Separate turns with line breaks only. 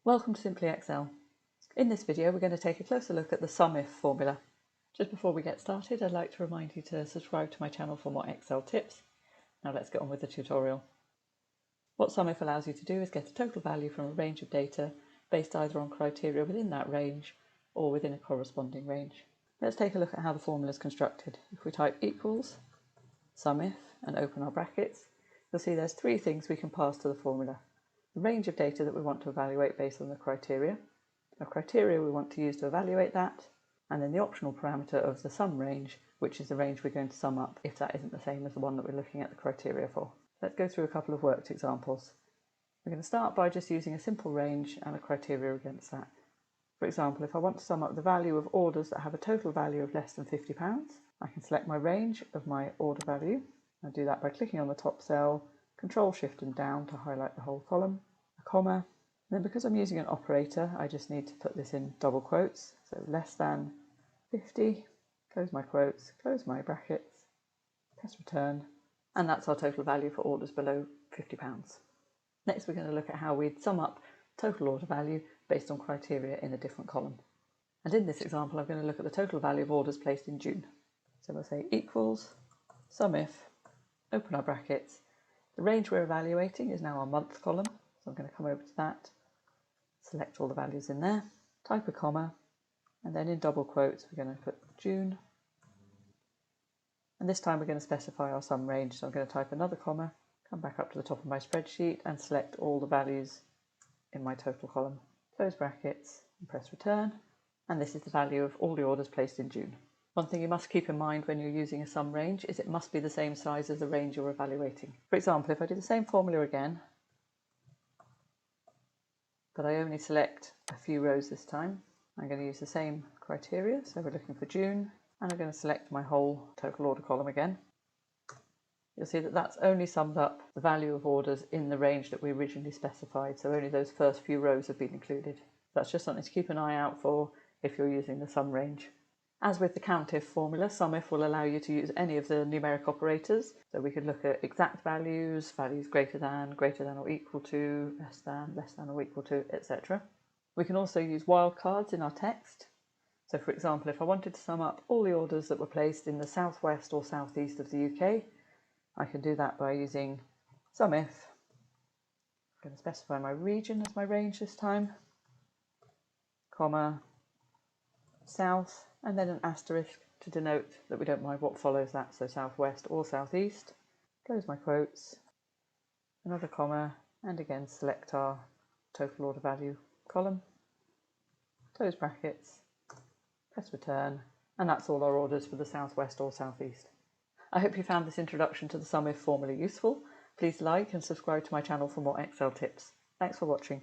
Welcome to Simply Excel. In this video we're going to take a closer look at the SUMIF formula. Just before we get started, I'd like to remind you to subscribe to my channel for more Excel tips. Now let's get on with the tutorial. What SUMIF allows you to do is get a total value from a range of data based either on criteria within that range or within a corresponding range. Let's take a look at how the formula is constructed. If we type equals SUMIF and open our brackets, you'll see there's three things we can pass to the formula. The range of data that we want to evaluate based on the criteria, a criteria we want to use to evaluate that, and then the optional parameter of the sum range, which is the range we're going to sum up if that isn't the same as the one that we're looking at the criteria for. Let's go through a couple of worked examples. We're going to start by just using a simple range and a criteria against that. For example, if I want to sum up the value of orders that have a total value of less than £50, I can select my range of my order value. I do that by clicking on the top cell, Control Shift and down to highlight the whole column, a comma. And then because I'm using an operator, I just need to put this in double quotes. So less than 50, close my quotes, close my brackets, press return, and that's our total value for orders below £50. Next we're going to look at how we'd sum up total order value based on criteria in a different column. And in this example I'm going to look at the total value of orders placed in June. So we'll say equals SUMIF, open our brackets. The range we're evaluating is now our month column, so I'm going to come over to that, select all the values in there, type a comma, and then in double quotes we're going to put June. And this time we're going to specify our sum range, so I'm going to type another comma, come back up to the top of my spreadsheet and select all the values in my total column. Close brackets and press return, and this is the value of all the orders placed in June. One thing you must keep in mind when you're using a sum range is it must be the same size as the range you're evaluating. For example, if I do the same formula again, but I only select a few rows this time, I'm going to use the same criteria. So we're looking for June, and I'm going to select my whole total order column again. You'll see that that's only summed up the value of orders in the range that we originally specified, so only those first few rows have been included. That's just something to keep an eye out for if you're using the sum range. As with the COUNTIF formula, SUMIF will allow you to use any of the numeric operators. So we could look at exact values, values greater than or equal to, less than or equal to, etc. We can also use wildcards in our text. So for example, if I wanted to sum up all the orders that were placed in the southwest or southeast of the UK, I can do that by using SUMIF. I'm going to specify my region as my range this time, comma, south, and then an asterisk to denote that we don't mind what follows that, so southwest or southeast. Close my quotes, another comma, and again select our total order value column, close brackets, press return, and that's all our orders for the southwest or southeast. I hope you found this introduction to the SUMIF formula useful. Please like and subscribe to my channel for more Excel tips. Thanks for watching.